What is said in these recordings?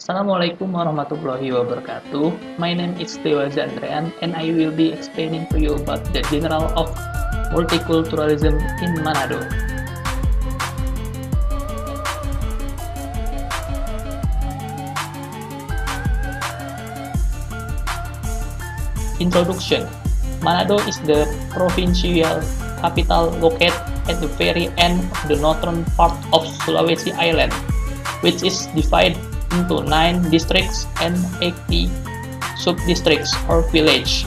Assalamualaikum warahmatullahi wabarakatuh. My name is Dewa Zandrian and I will be explaining to you about the general of multiculturalism in Manado. Introduction. Manado is the provincial capital located at the very end of the northern part of Sulawesi Island, which is divided into 9 districts and 80 sub-districts or villages.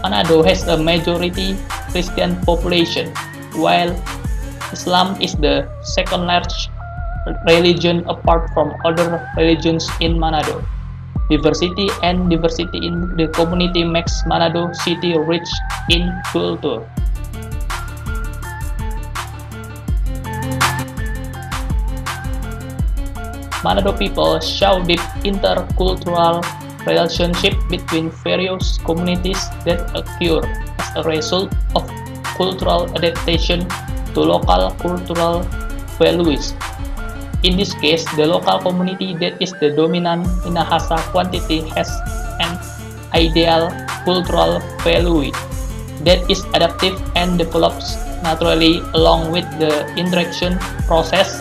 Manado has a majority Christian population, while Islam is the second largest religion apart from other religions in Manado. Diversity in the community makes Manado city rich in culture. Manado people show deep intercultural relationship between various communities that occur as a result of cultural adaptation to local cultural values. In this case, the local community that is the dominant Minahasa quantity has an ideal cultural value that is adaptive and develops naturally along with the interaction process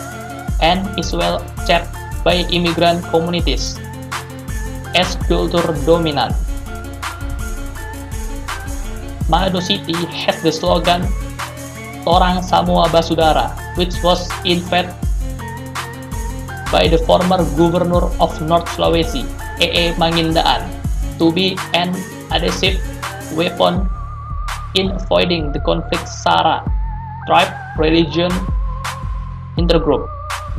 and is well accepted by immigrant communities as culture dominant. Manado City has the slogan Torang Samua Basudara, which was invented by the former governor of North Sulawesi, A.E. Mangindaan, to be an adhesive weapon in avoiding the conflict Sara, tribe, religion, intergroup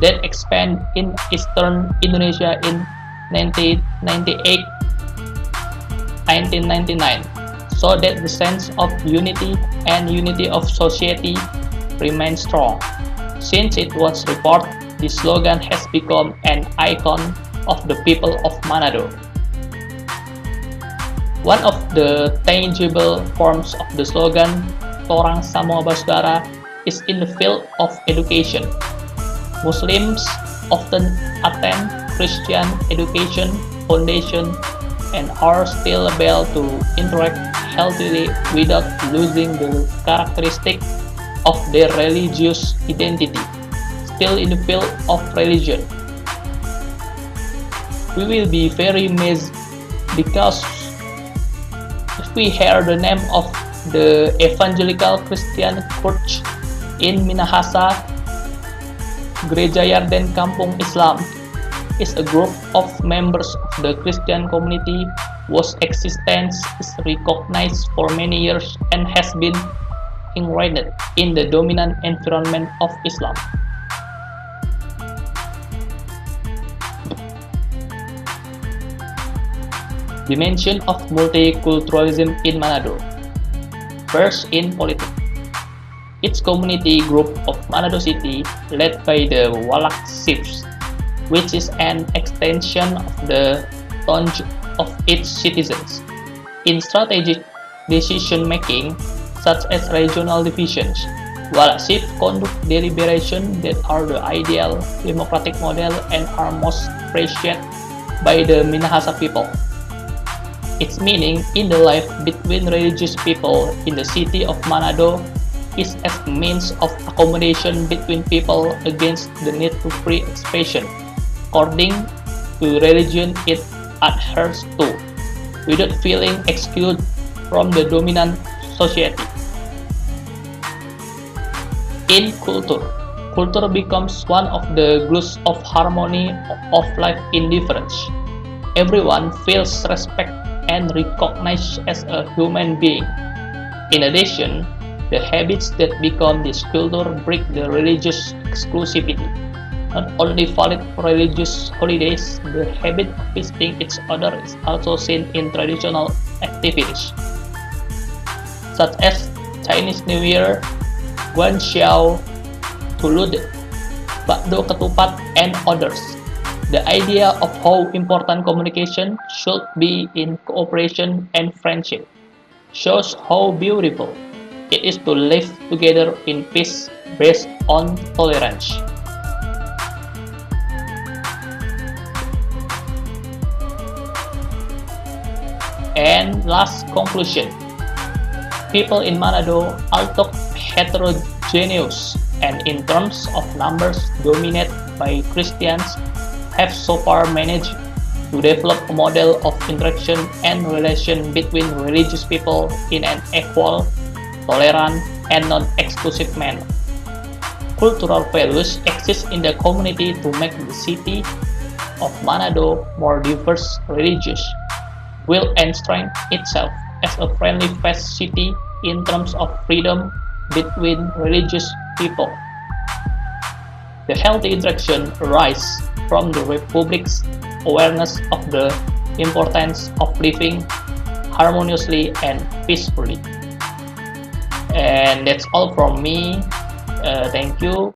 that expand in eastern Indonesia in 1999, so that the sense of unity and unity of society remains strong. Since it was reported, the slogan has become an icon of the people of Manado. One of the tangible forms of the slogan Torang Samua Basudara is in the field of education. Muslims often attend Christian education foundation and are still able to interact healthily without losing the characteristic of their religious identity. Still in the field of religion, we will be very amazed because if we hear the name of the Evangelical Christian Church in Minahasa, Gereja Yarden Kampung Islam is a group of members of the Christian community whose existence is recognized for many years and has been ingrained in the dominant environment of Islam. Dimension of multiculturalism in Manado. First, in politics. Its community group of Manado City, led by the Walak Chiefs, which is an extension of the tongue of its citizens. In strategic decision-making, such as regional divisions, Walak Chiefs conduct deliberations that are the ideal democratic model and are most appreciated by the Minahasa people. Its meaning in the life between religious people in the city of Manado is as a means of accommodation between people against the need to free expression, according to religion it adheres to, without feeling excluded from the dominant society. In culture, culture becomes one of the glues of harmony of life in difference. Everyone feels respect and recognized as a human being. In addition, the habits that become this culture break the religious exclusivity. Not only valid for religious holidays, the habit of visiting each other is also seen in traditional activities, such as Chinese New Year, Guan Xiao, Tulud, Bakdo Ketupat, and others. The idea of how important communication should be in cooperation and friendship shows how beautiful it is to live together in peace based on tolerance. And last conclusion, people in Manado, although heterogeneous and in terms of numbers dominated by Christians, have so far managed to develop a model of interaction and relation between religious people in an equal, tolerant, and non-exclusive manner. Cultural values exist in the community to make the city of Manado more diverse religious, will and strengthen itself as a friendly fast city in terms of freedom between religious people. The healthy interaction arises from the Republic's awareness of the importance of living harmoniously and peacefully. And that's all from me. Thank you.